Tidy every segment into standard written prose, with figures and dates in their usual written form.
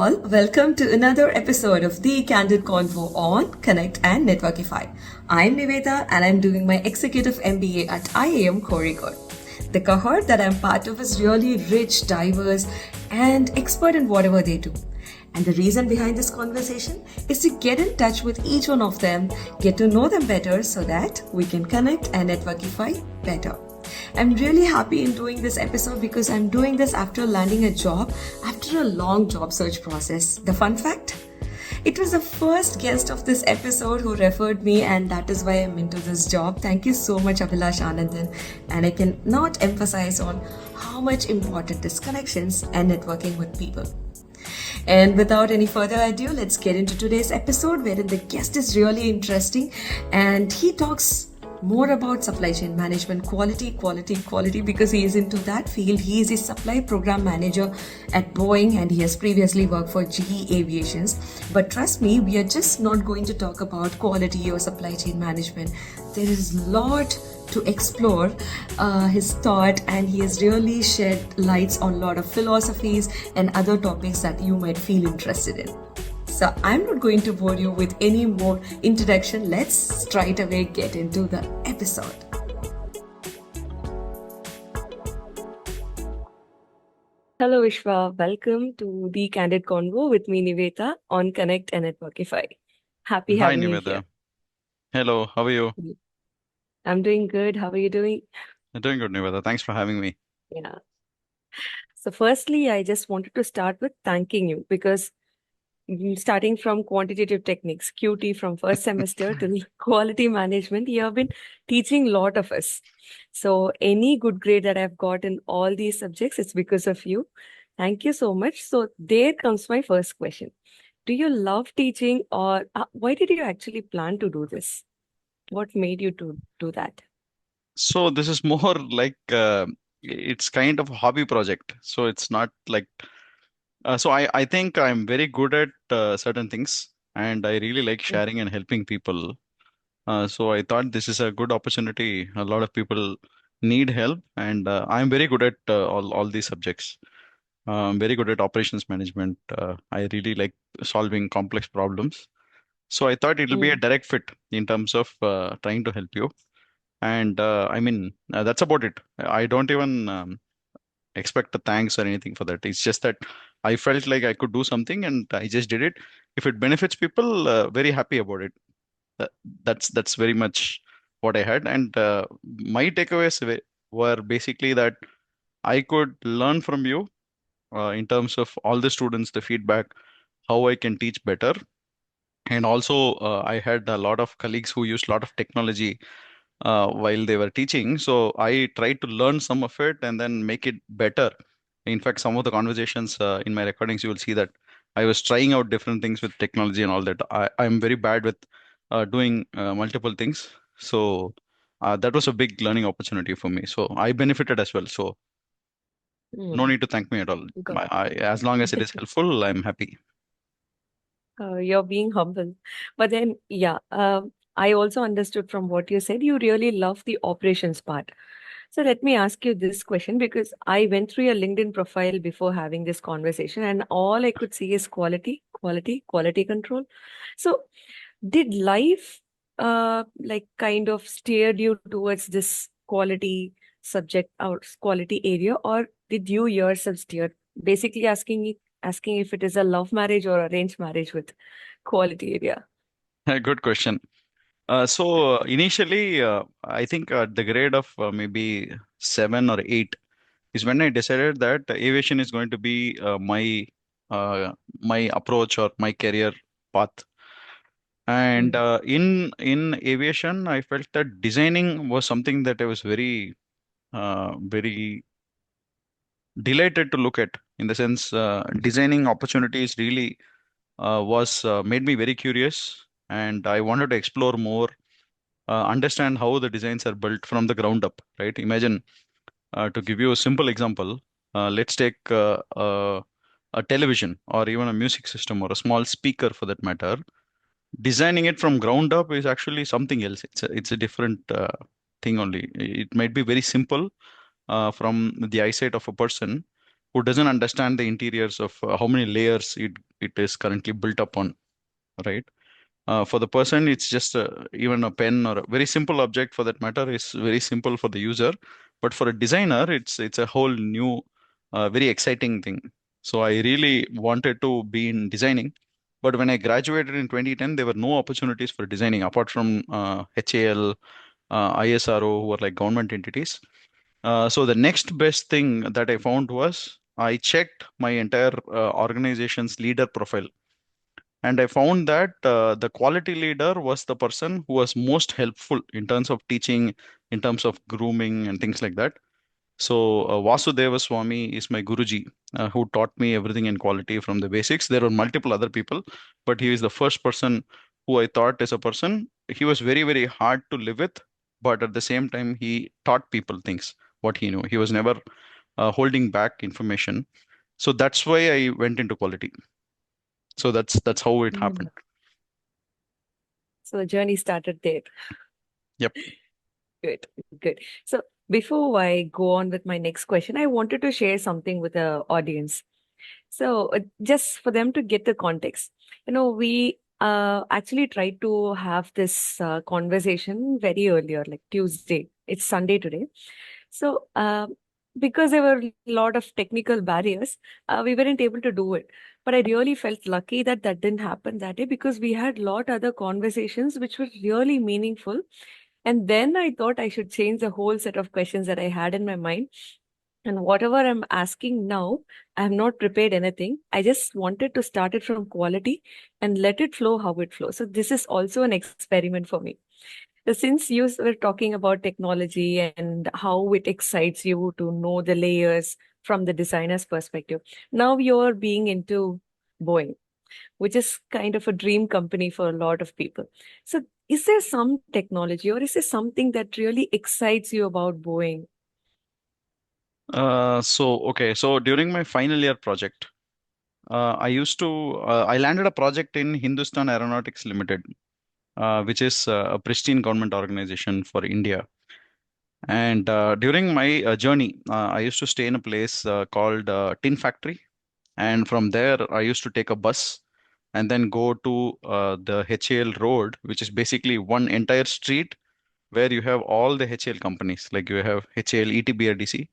all, welcome to another episode of the Candid Convo on Connect and Networkify. I'm Niveda and I'm doing my Executive MBA at IIM Corridor. The cohort that I'm part of is really rich, diverse, and expert in whatever they do. And the reason behind this conversation is to get in touch with each one of them, get to know them better so that we can connect and networkify better. I'm really happy in doing this episode because I'm doing this after landing a job after a long job search process. The fun fact? It was the first guest of this episode who referred me, and that is why I'm into this job. Thank you so much, Abhilash Anandan. And I cannot emphasize on how much important is connections and networking with people. And without any further ado, let's get into today's episode wherein the guest is really interesting and he talks more about supply chain management, quality, because he is into that field. He is a supply program manager at Boeing and he has previously worked for GE Aviations. But trust me, we are just not going to talk about quality or supply chain management. There is a lot to explore his thought, and he has really shed lights on a lot of philosophies and other topics that you might feel interested in. So I'm not going to bore you with any more introduction. Let's straight away get into the episode. Hello Vishwa, welcome to the Candid Convo with me Niveta on Connect and Networkify. Happy Hi, having you Niveda. here. Hello, how are you? I'm doing good. How are you doing? I'm doing good, Niveda. Thanks for having me. Yeah. So firstly, I just wanted to start with thanking you because starting from quantitative techniques, QT from first semester till quality management, you have been teaching a lot of us. So any good grade that I've got in all these subjects, it's because of you. Thank you so much. So there comes my first question. Do you love teaching, or why did you actually plan to do this? What made you to do that? So this is more like it's kind of a hobby project. So it's not like I think I'm very good at certain things, and I really like sharing and helping people. So I thought this is a good opportunity. A lot of people need help, and I'm very good at all these subjects. I'm very good at operations management. I really like solving complex problems. So I thought it'll be a Mm. direct fit in terms of trying to help you. And that's about it. I don't even expect a thanks or anything for that. It's just that I felt like I could do something and I just did it. If it benefits people, very happy about it. That, that's very much what I had. And my takeaways were basically that I could learn from you in terms of all the students, the feedback, how I can teach better. And also, I had a lot of colleagues who used a lot of technology while they were teaching. So I tried to learn some of it and then make it better. In fact, some of the conversations in my recordings, you will see that I was trying out different things with technology and all that. I'm very bad with doing multiple things. So that was a big learning opportunity for me. So I benefited as well. So no Mm. need to thank me at all. Got As long as it is helpful, I'm happy. You're being humble. But then, yeah, I also understood from what you said, you really love the operations part. So let me ask you this question because I went through your LinkedIn profile before having this conversation, and all I could see is quality control. So did life like kind of steered you towards this quality subject or quality area, or did you yourself steer? Basically asking if it is a love marriage or arranged marriage with quality area. Good question. So initially, I think the grade of maybe 7 or 8 is when I decided that aviation is going to be my approach or my career path. And Mm. in aviation, I felt that designing was something that I was very delighted to look at. In the sense, designing opportunities really was made me very curious, and I wanted to explore more, understand how the designs are built from the ground up. Right? Imagine, to give you a simple example, let's take a television or even a music system or a small speaker for that matter. Designing it from ground up is actually something else. It's a different thing only. It might be very simple from the eyesight of a person, who doesn't understand the interiors of how many layers it is currently built upon, right? For the person, it's just even a pen or a very simple object for that matter is very simple for the user. But for a designer, it's a whole new, very exciting thing. So I really wanted to be in designing. But when I graduated in 2010, there were no opportunities for designing apart from HAL, ISRO, who are like government entities. So the next best thing that I found was I checked my entire organization's leader profile, and I found that the quality leader was the person who was most helpful in terms of teaching, in terms of grooming and things like that. So Vasudeva Swami is my Guruji, who taught me everything in quality from the basics. There were multiple other people, but he is the first person who I thought as a person. He was very, very hard to live with, but at the same time, he taught people things, what he knew. He was never holding back information. So that's why I went into quality. So that's how it happened. Mm. So the journey started there. Yep. Good, good. So before I go on with my next question, I wanted to share something with the audience. So just for them to get the context, we actually tried to have this conversation very earlier, like Tuesday. It's Sunday today. So because there were a lot of technical barriers, we weren't able to do it. But I really felt lucky that that didn't happen that day because we had a lot other conversations which were really meaningful. And then I thought I should change the whole set of questions that I had in my mind. And whatever I'm asking now, I have not prepared anything. I just wanted to start it from quality and let it flow how it flows. So this is also an experiment for me. So since you were talking about technology and how it excites you to know the layers from the designer's perspective, now you're being into Boeing, which is kind of a dream company for a lot of people. So is there some technology or is there something that really excites you about Boeing? So during my final year project, I landed a project in Hindustan Aeronautics Limited, which is a pristine government organization for India. And during my journey, I used to stay in a place called Tin Factory. And from there, I used to take a bus and then go to the HAL road, which is basically one entire street where you have all the HAL companies. Like you have HAL ETBRDC,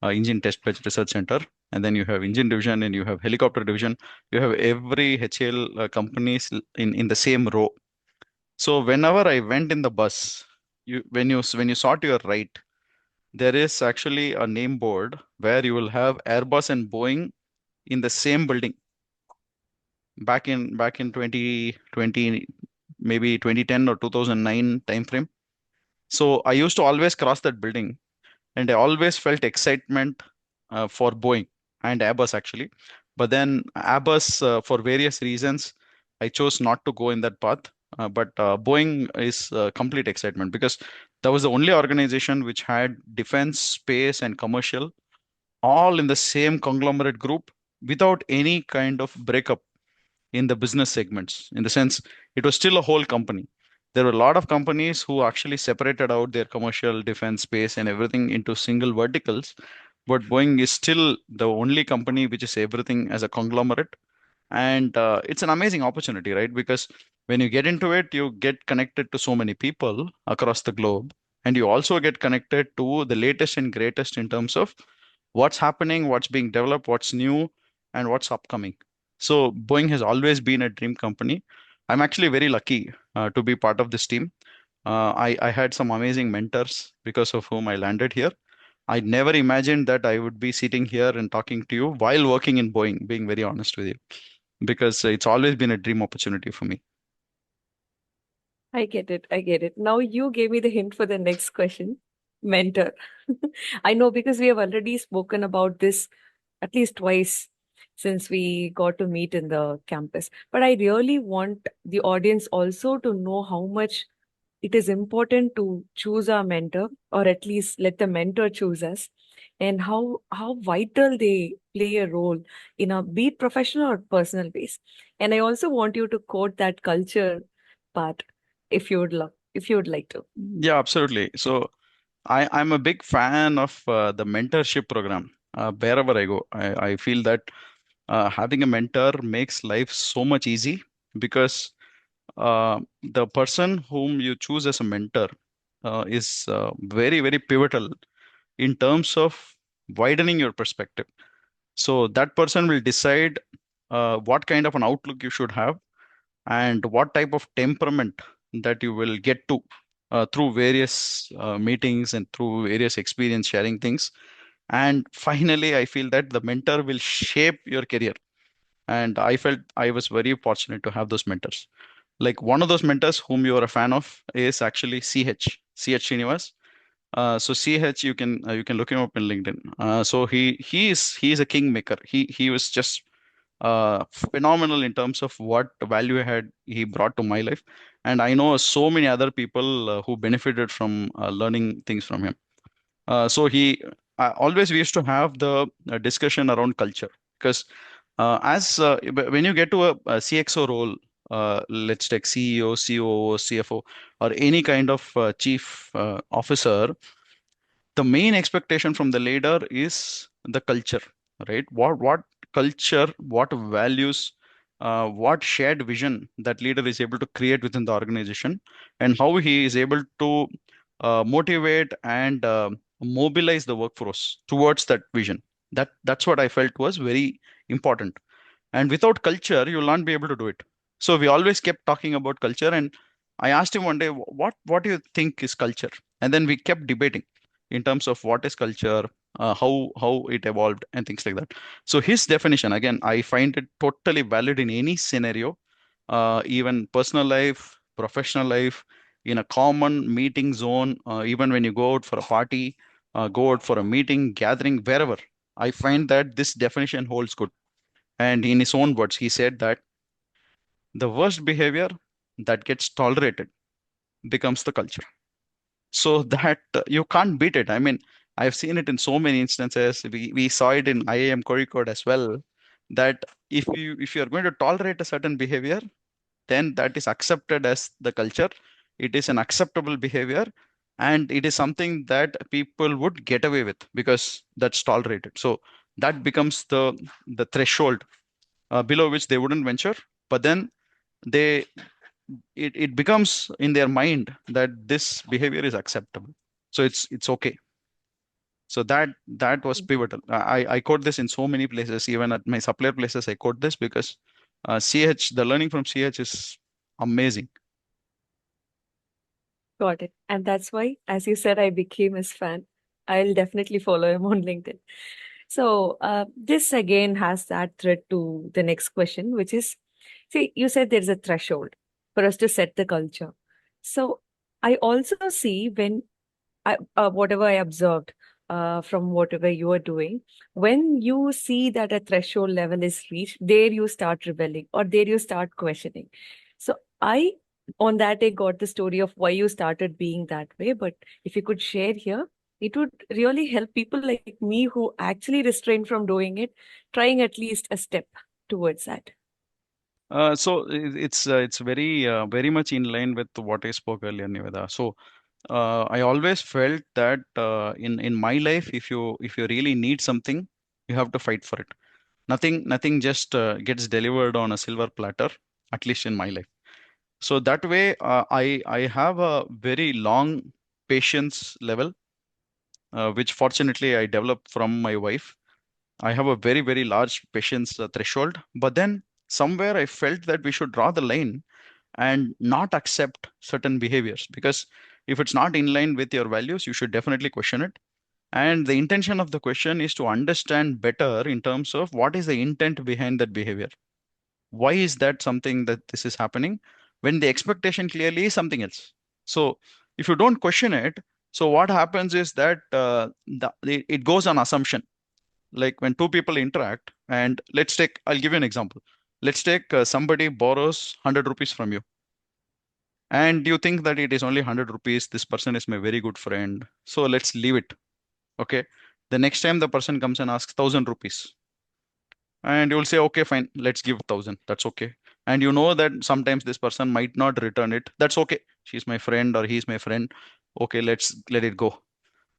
Engine Test Bed Research Center, and then you have engine division and you have helicopter division. You have every HAL companies in the same row. So whenever I went in the bus, when you saw to your right, there is actually a name board where you will have Airbus and Boeing in the same building. Back in 2020, maybe 2010 or 2009 timeframe. So I used to always cross that building, and I always felt excitement for Boeing and Airbus actually. But then Airbus, for various reasons, I chose not to go in that path. But Boeing is complete excitement because that was the only organization which had defense, space, and commercial all in the same conglomerate group without any kind of breakup in the business segments. In the sense, it was still a whole company. There were a lot of companies who actually separated out their commercial, defense, space, and everything into single verticals. But Boeing is still the only company which is everything as a conglomerate. And it's an amazing opportunity, right? Because when you get into it, you get connected to so many people across the globe. And you also get connected to the latest and greatest in terms of what's happening, what's being developed, what's new, and what's upcoming. So Boeing has always been a dream company. I'm actually very lucky to be part of this team. I had some amazing mentors because of whom I landed here. I never imagined that I would be sitting here and talking to you while working in Boeing, being very honest with you, because it's always been a dream opportunity for me. I get it. I get it. Now you gave me the hint for the next question. Mentor. I know because we have already spoken about this at least twice since we got to meet in the campus. But I really want the audience also to know how much it is important to choose our mentor, or at least let the mentor choose us, and how vital they play a role in a be it professional or personal base. And I also want you to quote that culture part if you would like to. Yeah, absolutely. So I'm a big fan of the mentorship program. wherever I go. I feel that having a mentor makes life so much easy because the person whom you choose as a mentor is very, very pivotal in terms of widening your perspective. So that person will decide what kind of an outlook you should have and what type of temperament that you will get to through various meetings and through various experience sharing things. And finally, I feel that the mentor will shape your career. And I felt I was very fortunate to have those mentors. Like one of those mentors whom you are a fan of is actually CH Srinivas. So CH, you can look him up in LinkedIn. So he is a kingmaker. He was just phenomenal in terms of what value had he brought to my life, and I know so many other people who benefited from learning things from him. So he always we used to have the discussion around culture because as when you get to a CXO role, let's take CEO, COO, CFO, or any kind of chief officer, the main expectation from the leader is the culture, right? What culture, what values, what shared vision that leader is able to create within the organization, and how he is able to motivate and mobilize the workforce towards that vision. That's what I felt was very important. And without culture, you'll not be able to do it. So we always kept talking about culture, and I asked him one day, what do you think is culture? And then we kept debating in terms of what is culture, how it evolved, and things like that. So his definition, again, I find it totally valid in any scenario, even personal life, professional life, in a common meeting zone, even when you go out for a party, go out for a meeting, gathering, wherever. I find that this definition holds good. And in his own words, he said that the worst behavior that gets tolerated becomes the culture. So that you can't beat it. I mean, I've seen it in so many instances. We saw it in IIM Kozhikode as well. That if you're going to tolerate a certain behavior, then that is accepted as the culture. It is an acceptable behavior, and it is something that people would get away with because that's tolerated. So that becomes the threshold below which they wouldn't venture. But then they it becomes in their mind that this behavior is acceptable, so it's okay. So that was pivotal. I quote this in so many places, even at my supplier places I quote this because CH, the learning from CH is amazing. Got it. And that's why, as you said, I became his fan. I'll definitely follow him on LinkedIn. So, this again has that thread to the next question, which is, see, you said there's a threshold for us to set the culture. So, I also see when whatever I observed from whatever you are doing, when you see that a threshold level is reached, there you start rebelling or there you start questioning. So I, on that day, got the story of why you started being that way. But if you could share here, it would really help people like me who actually restrain from doing it, trying at least a step towards that. It's very much in line with what I spoke earlier, Niveda. So I always felt that in my life, if you really need something, you have to fight for it. Nothing just gets delivered on a silver platter, at least in my life. So that way, I have a very long patience level, which fortunately I developed from my wife. I have a very large patience threshold, but then somewhere I felt that we should draw the line and not accept certain behaviors because if it's not in line with your values, you should definitely question it. And the intention of the question is to understand better in terms of what is the intent behind that behavior. Why is that something that this is happening when the expectation clearly is something else? So if you don't question it, so what happens is that it goes on assumption. Like when two people interact, and I'll give you an example. Let's take somebody borrows 100 rupees from you, and you think that it is only 100 rupees. This person is my very good friend. So let's leave it. Okay. The next time the person comes and asks 1,000 rupees, and you'll say, okay, fine, let's give 1,000. That's okay. And you know that sometimes this person might not return it. That's okay. She's my friend or he's my friend. Okay, let's let it go.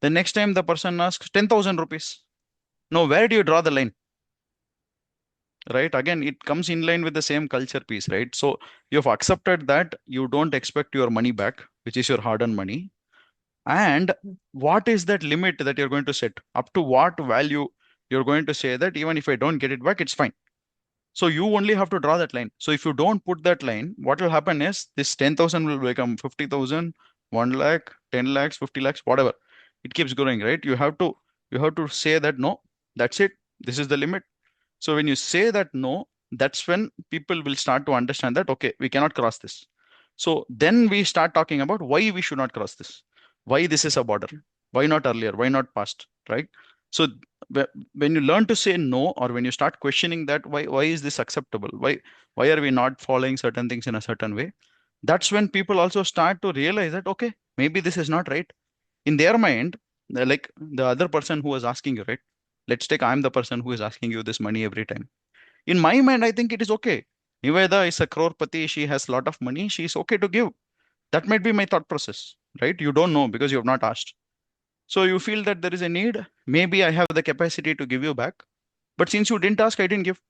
The next time the person asks 10,000 rupees. Now, where do you draw the line? Right? Again, it comes in line with the same culture piece, right? So you've accepted that you don't expect your money back, which is your hard-earned money. And what is that limit that you're going to set? Up to what value you're going to say that even if I don't get it back, it's fine. So you only have to draw that line. So if you don't put that line, what will happen is this 10,000 will become 50,000, 1 lakh, 10 lakhs, 50 lakhs, whatever. It keeps growing, right? You have to say that no, that's it. This is the limit. So when you say that no, that's when people will start to understand that, okay, we cannot cross this. So then we start talking about why we should not cross this, why this is a border, why not earlier, why not past, right? So when you learn to say no, or when you start questioning that, why is this acceptable? Why are we not following certain things in a certain way? That's when people also start to realize that, okay, maybe this is not right. In their mind, like the other person who was asking you, right? Let's take I'm the person who is asking you this money every time. In my mind, I think it is okay. Niveda is a crorepati. She has a lot of money. She is okay to give. That might be my thought process, right? You don't know because you have not asked. So you feel that there is a need. Maybe I have the capacity to give you back. But since you didn't ask, I didn't give.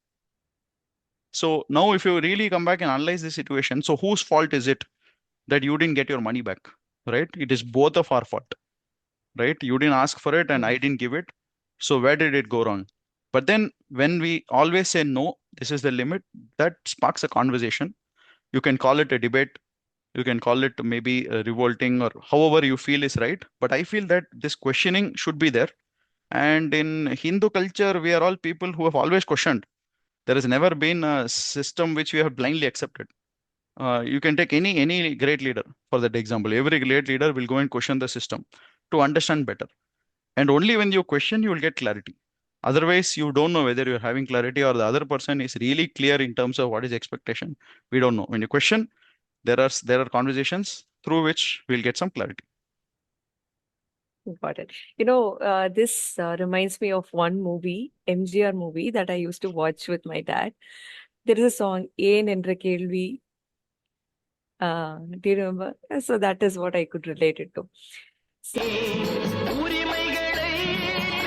So now, if you really come back and analyze the situation, so whose fault is it that you didn't get your money back, right? It is both of our fault, right? You didn't ask for it and I didn't give it. So where did it go wrong? But then when we always say no, this is the limit, that sparks a conversation. You can call it a debate. You can call it maybe revolting or however you feel is right. But I feel that this questioning should be there. And in Hindu culture, we are all people who have always questioned. There has never been a system which we have blindly accepted. You can take any great leader for that example. Every great leader will go and question the system to understand better. And only when you question, you will get clarity. Otherwise, you don't know whether you're having clarity or the other person is really clear in terms of what is expectation. We don't know. When you question, there are conversations through which we'll get some clarity. Got it. This reminds me of one movie, MGR movie that I used to watch with my dad. There is a song, Ain Endra Kelvi. Do you remember? So that is what I could relate it to. So, உரிமைகளை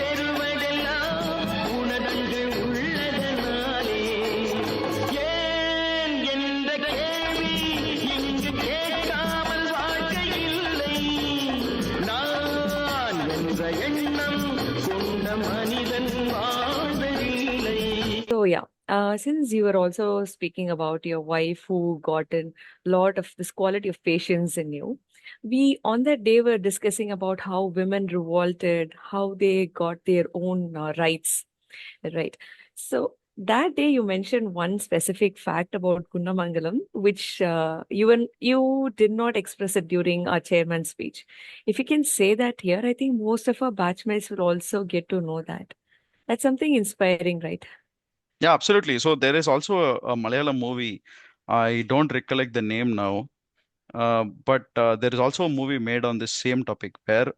பெறுவதெல்லாம் உனதன்று உள்ளதனாலே ஏன் என்ற கேள்வி இங்கு கேட்காமல் வாழ்க்கை இல்லை நான் என்ற எண்ணம் கொண்ட மனிதன் வாழ்வதில்லை. so yeah. Since you were also speaking about your wife who got a lot of this quality of patience in you, we on that day were discussing about how women revolted, how they got their own rights, right? So that day you mentioned one specific fact about Kunnamangalam, which you did not express it during our chairman's speech. If you can say that here, I think most of our batchmates will also get to know that. That's something inspiring, right? Yeah, absolutely. So there is also a Malayalam movie. I don't recollect the name now, but there is also a movie made on this same topic where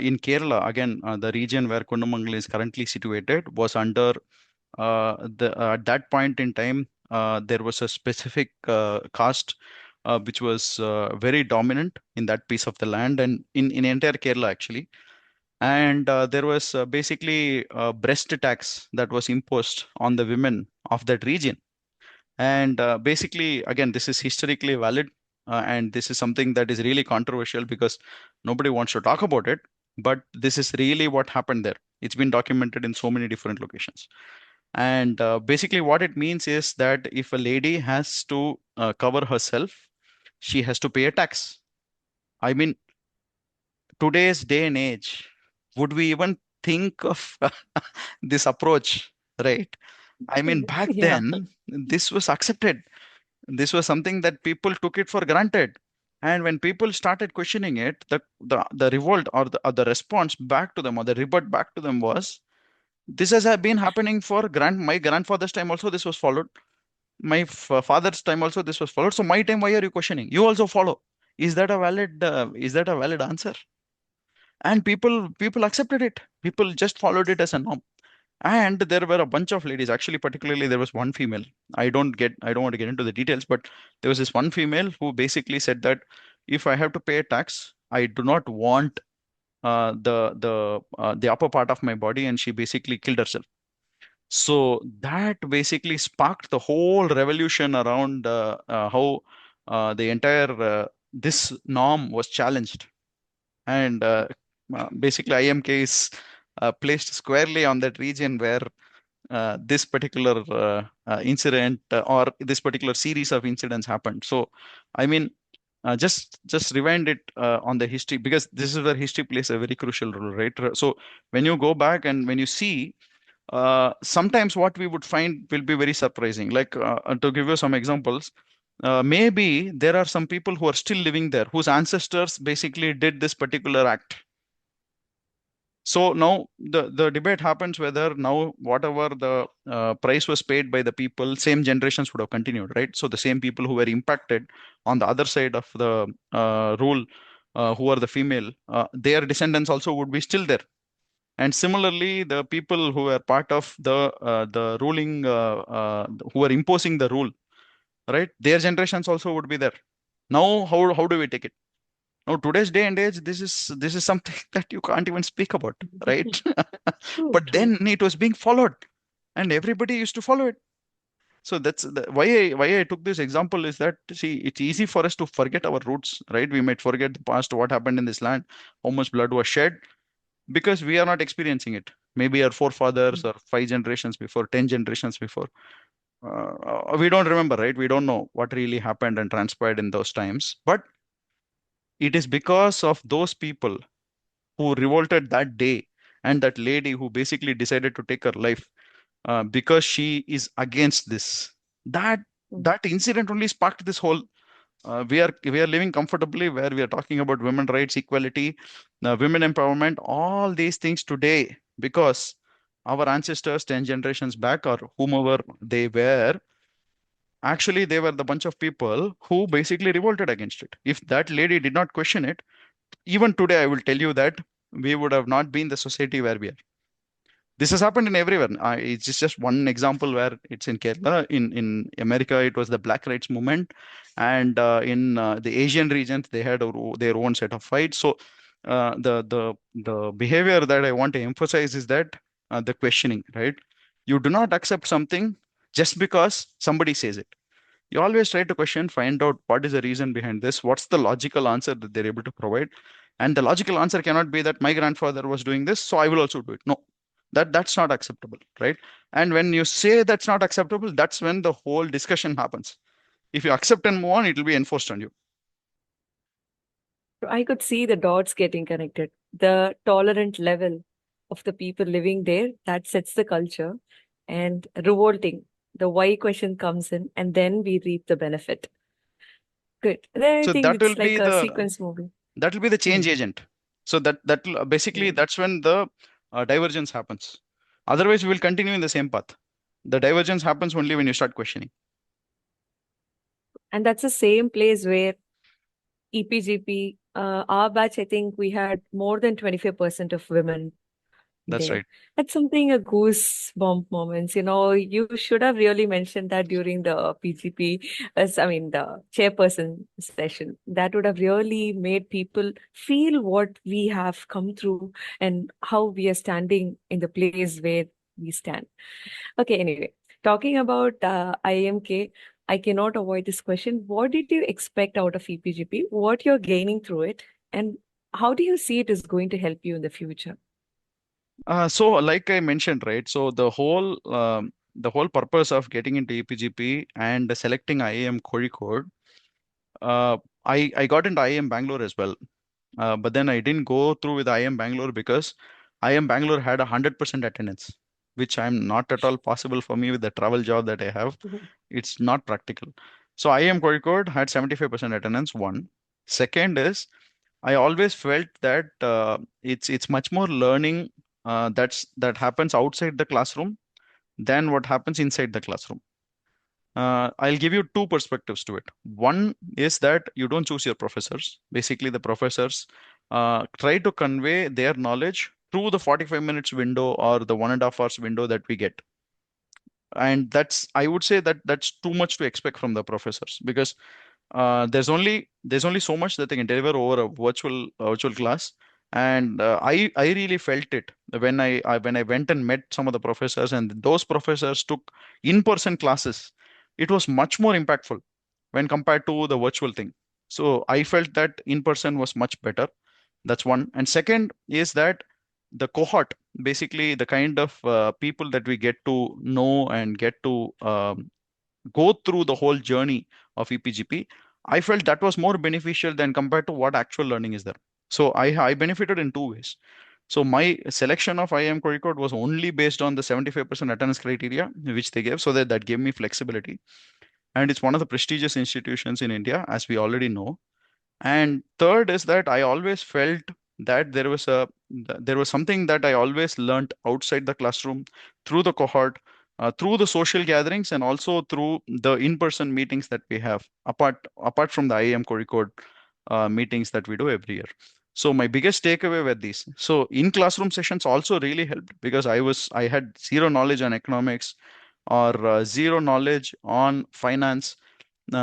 in Kerala, again, the region where Kunnamangalam is currently situated was under at that point in time, there was a specific caste which was very dominant in that piece of the land and in entire Kerala actually. And there was basically breast tax that was imposed on the women of that region. And basically, again, this is historically valid. And this is something that is really controversial because nobody wants to talk about it. But this is really what happened there. It's been documented in so many different locations. And basically, what it means is that if a lady has to cover herself, she has to pay a tax. I mean, today's day and age, would we even think of this approach, right? I mean, back Yeah. then, this was accepted. This was something that people took it for granted. And when people started questioning it, the revolt or the response back to them or the rebut back to them was, this has been happening for my grandfather's time also this was followed. My father's time also this was followed. So my time, why are you questioning? You also follow. Is that a valid answer? And people accepted it. People just followed it as a norm. And there were a bunch of ladies, actually, particularly there was one female. I don't want to get into the details, but there was this one female who basically said that if I have to pay a tax, I do not want the upper part of my body, and she basically killed herself. So that basically sparked the whole revolution around how the entire this norm was challenged. And basically IMK is placed squarely on that region where this particular incident or this particular series of incidents happened. So I mean, just rewind it on the history, because this is where history plays a very crucial role, right? So when you go back and when you see, sometimes what we would find will be very surprising. Like to give you some examples, maybe there are some people who are still living there whose ancestors basically did this particular act. So now the debate happens whether now whatever the price was paid by the people, same generations would have continued, right? So the same people who were impacted on the other side of the rule, who are the female, their descendants also would be still there. And similarly, the people who were part of the ruling, who were imposing the rule, right? Their generations also would be there. Now, how do we take it? Now, today's day and age, this is something that you can't even speak about, right? True, But true. then it was being followed, and everybody used to follow it. So that's why I took this example is that, see, it's easy for us to forget our roots, right? We might forget the past, what happened in this land, how much blood was shed, because we are not experiencing it. Maybe our forefathers or 5 generations before, 10 generations before. We don't remember, right? We don't know what really happened and transpired in those times. But it is because of those people who revolted that day, and that lady who basically decided to take her life because she is against this. That Mm. that incident only sparked this whole. We are living comfortably where we are talking about women rights, equality, women empowerment, all these things today because our ancestors 10 generations back or whomever they were, actually they were the bunch of people who basically revolted against it. If that lady did not question it, even today I will tell you that we would have not been the society where we are. This has happened in everywhere. It's just one example where it's in Kerala. In America, it was the Black Rights Movement, and in the Asian regions, they had their own set of fights. So the behavior that I want to emphasize is that the questioning, right? You do not accept something just because somebody says it. You always try to question, find out what is the reason behind this, what's the logical answer that they're able to provide. And the logical answer cannot be that my grandfather was doing this, so I will also do it. No, that's not acceptable, right? And when you say that's not acceptable, that's when the whole discussion happens. If you accept and move on, it will be enforced on you. I could see the dots getting connected. The tolerant level of the people living there, that sets the culture. And revolting, the why question comes in, and then we reap the benefit. Good. Then I So think it's like a sequence movie. that will be the change Hmm. agent. So that basically Yeah. that's when the divergence happens. Otherwise, we will continue in the same path. The divergence happens only when you start questioning. And that's the same place where EPGP, our batch, I think we had more than 25% of women That's there. right. That's something a goosebump moments. You should have really mentioned that during the PGP, I mean the chairperson session. That would have really made people feel what we have come through and how we are standing in the place where we stand. Okay, anyway, talking about IIMK, I cannot avoid this question. What did you expect out of EPGP? What you're gaining through it, and how do you see it is going to help you in the future? So, like I mentioned, right? So the whole purpose of getting into EPGP and selecting IIM Kozhikode, I got into IIM Bangalore as well. But then I didn't go through with IIM Bangalore because IIM Bangalore had 100% attendance, which I'm not at all possible for me with the travel job that I have. Mhm. It's not practical. So IIM Kozhikode had 75% attendance. One. Second is I always felt that it's much more learning that happens outside the classroom than what happens inside the classroom. I'll give you two perspectives to it. One is that you don't choose your professors. Basically, the professors try to convey their knowledge through the 45 minutes window or the 1.5 hours window that we get. And I would say that's too much to expect from the professors because there's only so much that they can deliver over a virtual class, And I really felt it when I went and met some of the professors, and those professors took in-person classes. It was much more impactful when compared to the virtual thing. So I felt that in person was much better. That's one. And second is that the cohort, basically the kind of people that we get to know and get to go through the whole journey of EPGP, I felt that was more beneficial than compared to what actual learning is there. So I benefited in two ways. So my selection of IIM Kozhikode was only based on the 75% attendance criteria which they gave, so that gave me flexibility. And it's one of the prestigious institutions in India, as we already know. And third is that I always felt that there was something that I always learned outside the classroom, through the cohort, through the social gatherings, and also through the in-person meetings that we have, apart from the IIM Kozhikode meetings that we do every year. So my biggest takeaway were these. So in classroom sessions also really helped, because I had zero knowledge on economics, or zero knowledge on finance.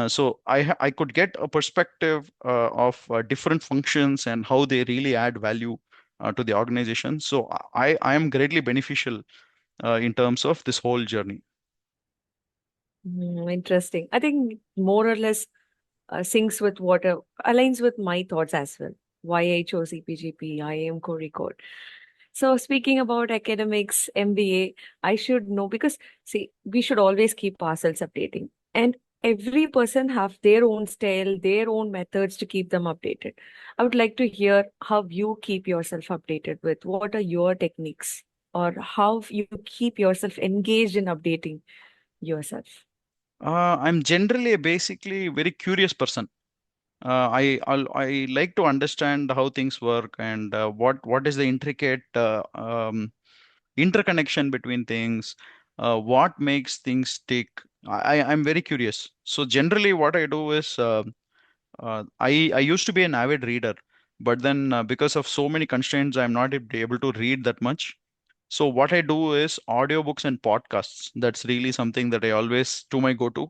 So I could get a perspective of different functions and how they really add value to the organization. So I am greatly beneficial in terms of this whole journey. Interesting. I think more or less syncs with aligns with my thoughts as well. Why I chose EPGP, IIM Kozhikode. So speaking about academics, MBA, I should know, because see, we should always keep ourselves updating. And every person have their own style, their own methods to keep them updated. I would like to hear how you keep yourself updated with what are your techniques, or how you keep yourself engaged in updating yourself. I'm generally basically very curious person. I like to understand how things work, and what is the intricate interconnection between things, what makes things tick. I'm very curious. So generally, what I do is I used to be an avid reader, but then because of so many constraints, I'm not able to read that much. So what I do is audiobooks and podcasts. That's really something that I always do my go-to.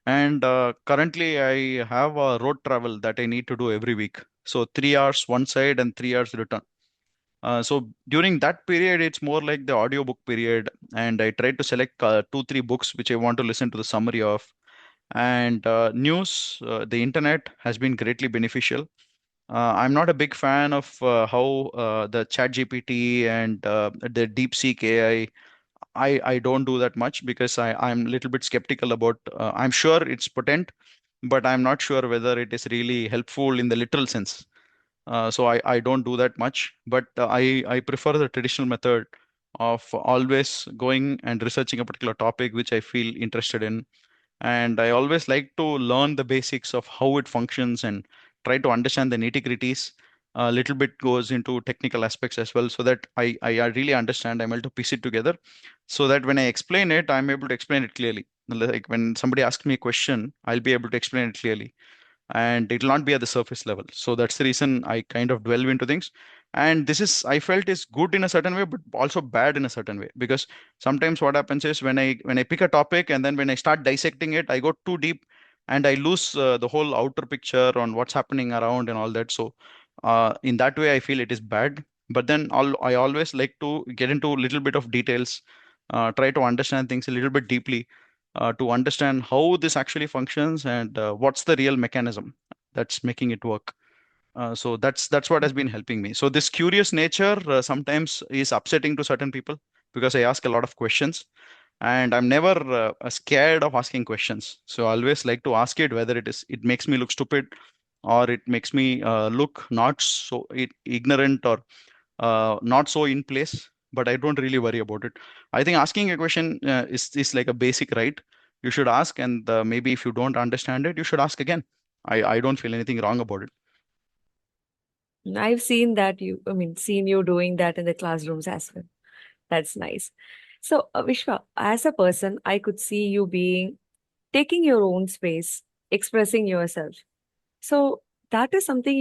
And currently, I have a road travel that I need to do every week. So 3 hours one side and 3 hours return. So during that period, it's more like the audiobook period, and I try to select two, three books which I want to listen to the summary of. And news, the internet has been greatly beneficial. I'm not a big fan of how the Chat GPT and the DeepSeek AI. I don't do that much, because I'm a little bit skeptical about. I'm sure it's potent, but I'm not sure whether it is really helpful in the literal sense. So I don't do that much, but I prefer the traditional method of always going and researching a particular topic which I feel interested in, and I always like to learn the basics of how it functions and try to understand the nitty-gritties. A little bit goes into technical aspects as well, so that I really understand. I'm able to piece it together, so that when I explain it, I'm able to explain it clearly. Like when somebody asks me a question, I'll be able to explain it clearly, and it will not be at the surface level. So that's the reason I kind of delve into things. And this is, I felt, is good in a certain way, but also bad in a certain way, because sometimes what happens is when I pick a topic, and then when I start dissecting it, I go too deep, and I lose the whole outer picture on what's happening around and all that. So in that way, I feel it is bad. But then I always like to get into a little bit of details, try to understand things a little bit deeply, to understand how this actually functions, and what's the real mechanism that's making it work. So that's what has been helping me. So this curious nature sometimes is upsetting to certain people, because I ask a lot of questions, and I'm never scared of asking questions. So I always like to ask it, whether it makes me look stupid, or it makes me look not so ignorant, or not so in place, but I don't really worry about it. I think asking a question is like a basic right. You should ask, and maybe if you don't understand it, you should ask again. I don't feel anything wrong about it. I've seen seen you doing that in the classrooms as well. That's nice. So, Vishwa, as a person, I could see you taking your own space, expressing yourself. So that is something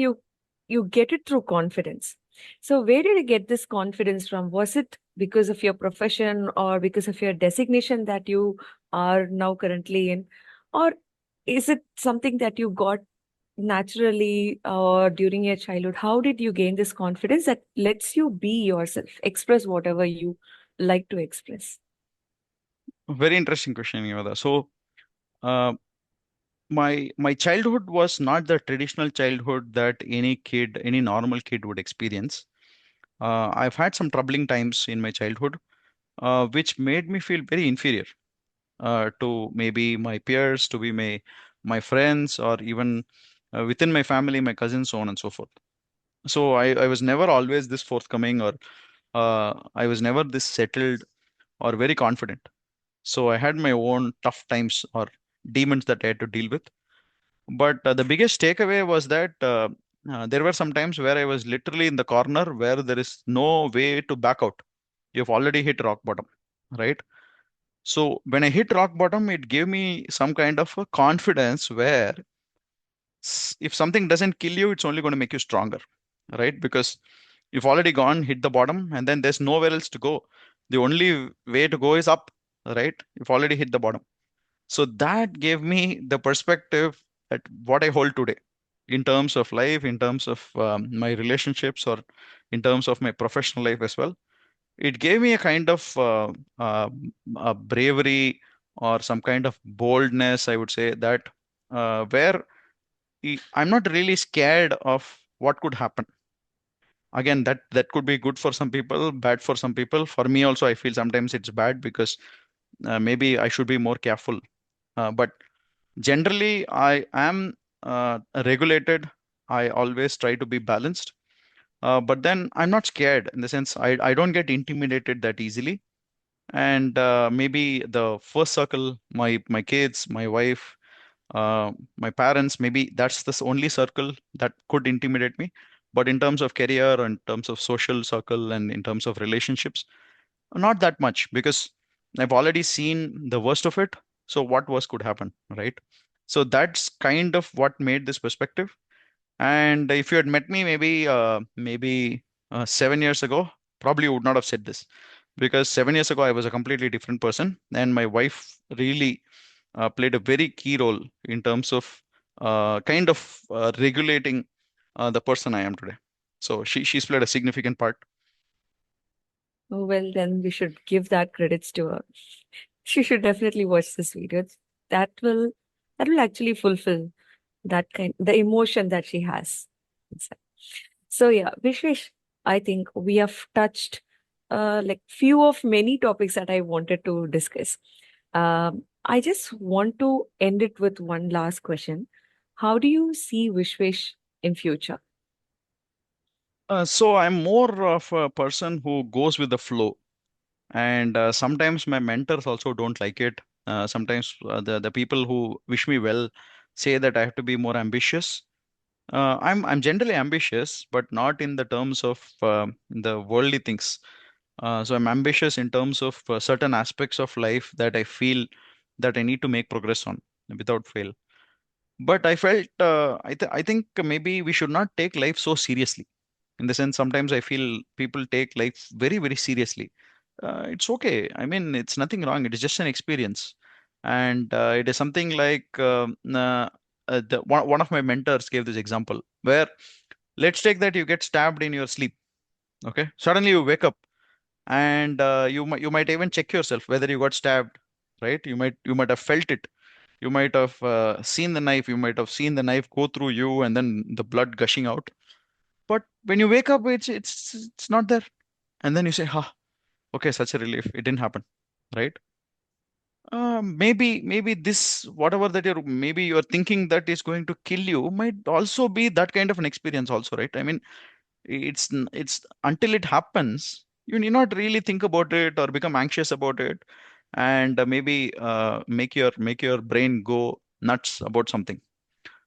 you get it through confidence. So where did you get this confidence from? Was it because of your profession, or because of your designation that you are now currently in? Or is it something that you got naturally during your childhood, how did you gain this confidence that lets you be yourself, express whatever you like to express? Very interesting question, Yavada. So, uh, my childhood was not the traditional childhood that any kid, any normal kid would experience. I've had some troubling times in my childhood, which made me feel very inferior to maybe my peers, to be my friends, or even within my family, my cousins, so on and so forth. So I was never always this forthcoming, or I was never this settled or very confident. So I had my own tough times or demons that I had to deal with. But the biggest takeaway was that there were some times where I was literally in the corner where there is no way to back out. You've already hit rock bottom, right? So when I hit rock bottom, it gave me some kind of a confidence where if something doesn't kill you, it's only going to make you stronger, right? Because you've already gone, hit the bottom, and then there's nowhere else to go. The only way to go is up, right? You've already hit the bottom. So that gave me the perspective that what I hold today in terms of life, in terms of my relationships, or in terms of my professional life as well. It gave me a kind of a bravery or some kind of boldness, I would say, that where I'm not really scared of what could happen. Again, that could be good for some people, bad for some people. For me also, I feel sometimes it's bad because maybe I should be more careful. But generally, I am regulated. I always try to be balanced. But then I'm not scared in the sense I don't get intimidated that easily. And maybe the first circle, my kids, my wife, my parents, maybe that's the only circle that could intimidate me. But in terms of career, or in terms of social circle, and in terms of relationships, not that much, because I've already seen the worst of it. So what worse could happen, right? So that's kind of what made this perspective. And if you had met me maybe 7 years ago, probably would not have said this, because 7 years ago I was a completely different person, and my wife really played a very key role in terms of kind of regulating the person I am today. So she's played a significant part. Oh, well, then we should give that credits to her. She should definitely watch this video. That will that will actually fulfill that the emotion that she has inside. So yeah, Vishwesh, I think we have touched like few of many topics that I wanted to discuss. I just want to end it with one last question. How do you see Vishwesh in future? So I'm more of a person who goes with the flow, and sometimes my mentors also don't like it. Sometimes the people who wish me well say that I have to be more ambitious. I'm generally ambitious, but not in the terms of the worldly things. So I'm ambitious in terms of certain aspects of life that I feel that I need to make progress on without fail. But I felt I think maybe we should not take life so seriously. In the sense, sometimes I feel people take life very, very seriously. It's okay. I mean, it's nothing wrong. It is just an experience, and it is something like one of my mentors gave this example where, let's take that you get stabbed in your sleep. Okay, suddenly you wake up, and you might even check yourself whether you got stabbed, right? You might have felt it. You might have seen the knife. You might have seen the knife go through you, and then the blood gushing out. But when you wake up, it's not there, and then you say, "Ha, okay, such a relief. It didn't happen," right? Maybe this whatever that you're thinking that is going to kill you might also be that kind of an experience also, right? I mean, it's until it happens, you need not really think about it or become anxious about it, and maybe make your brain go nuts about something.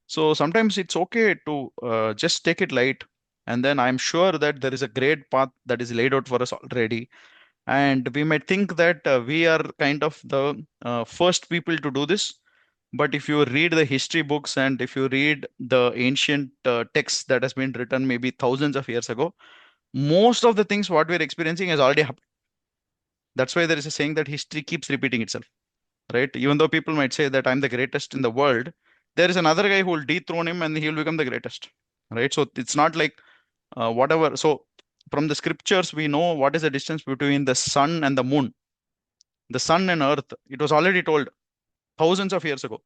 So sometimes it's okay to just take it light, and then I'm sure that there is a great path that is laid out for us already. And we might think that we are kind of the first people to do this. But if you read the history books, and if you read the ancient texts that has been written maybe thousands of years ago, most of the things what we're experiencing has already happened. That's why there is a saying that history keeps repeating itself, right? Even though people might say that I'm the greatest in the world, there is another guy who will dethrone him and he will become the greatest, right? So it's not like whatever. So from the scriptures, we know what is the distance between the sun and the moon, the sun and earth. It was already told thousands of years ago.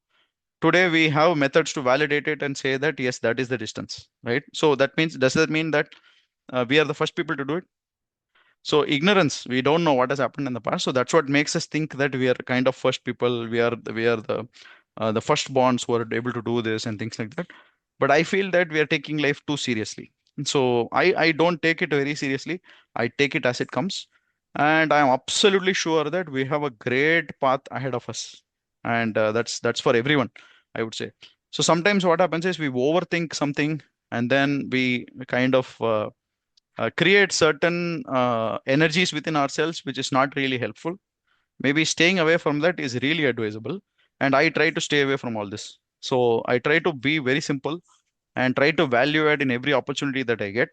Today we have methods to validate it and say that yes, that is the distance, right? So that means, does that mean that we are the first people to do it? So ignorance, we don't know what has happened in the past. So that's what makes us think that we are kind of first people. We are the firstborns who are able to do this and things like that. But I feel that we are taking life too seriously. So I don't take it very seriously. I take it as it comes, and I am absolutely sure that we have a great path ahead of us, and that's for everyone, I would say. So sometimes what happens is we overthink something, and then we kind of create certain energies within ourselves, which is not really helpful. Maybe staying away from that is really advisable. And I try to stay away from all this. So I try to be very simple and try to value add in every opportunity that I get,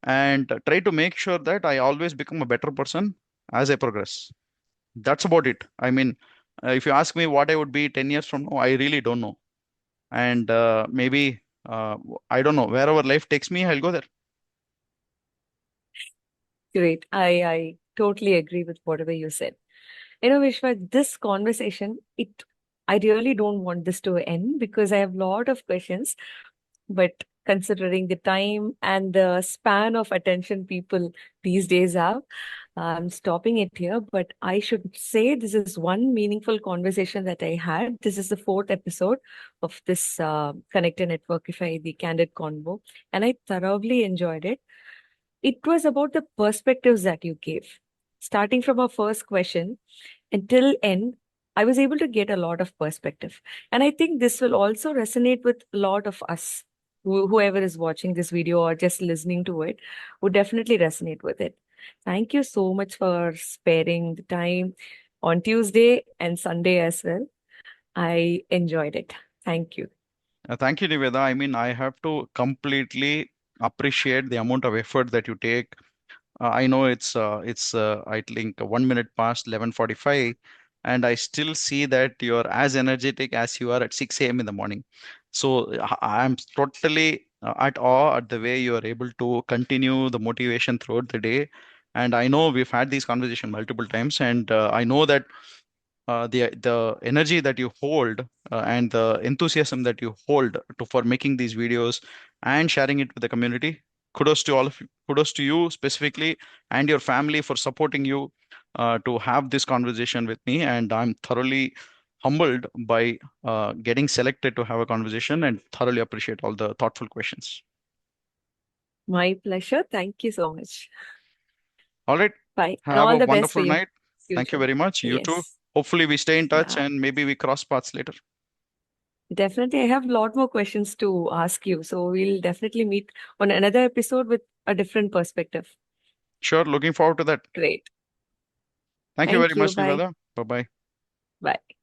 and try to make sure that I always become a better person as I progress. That's about it. I mean, if you ask me what I would be 10 years from now, I really don't know. And maybe, I don't know, wherever life takes me, I'll go there. Great. I totally agree with whatever you said. Vishwa, this conversation, I really don't want this to end because I have a lot of questions, but considering the time and the span of attention people these days have, I'm stopping it here. But I should say this is one meaningful conversation that I had. This is the fourth episode of this Connect and Networkify, the Candid Convo, and I thoroughly enjoyed it. It was about the perspectives that you gave. Starting from our first question until end, I was able to get a lot of perspective. And I think this will also resonate with a lot of us. Whoever is watching this video or just listening to it would definitely resonate with it. Thank you so much for sparing the time on Tuesday and Sunday as well. I enjoyed it. Thank you. Thank you, Niveda. I mean, I have to completely appreciate the amount of effort that you take. I know it's I think 1 minute past 11:45, and I still see that you're as energetic as you are at 6 a.m. in the morning. So I'm totally at awe at the way you are able to continue the motivation throughout the day. And I know we've had these conversations multiple times, and I know that the energy that you hold and the enthusiasm that you hold for making these videos and sharing it with the community. Kudos to all of you. Kudos to you specifically and your family for supporting you to have this conversation with me. And I'm thoroughly humbled by getting selected to have a conversation, and thoroughly appreciate all the thoughtful questions. My pleasure. Thank you so much. All right. Bye. And Have all a the best for wonderful your night. Thank you future. very much. You too. Yes. Hopefully we stay in touch Yeah. and maybe we cross paths later. Definitely. I have a lot more questions to ask you. So we'll definitely meet on another episode with a different perspective. Sure. Looking forward to that. Great. Thank you very Thank you. much, Bye. Niveda. Bye-bye. Bye.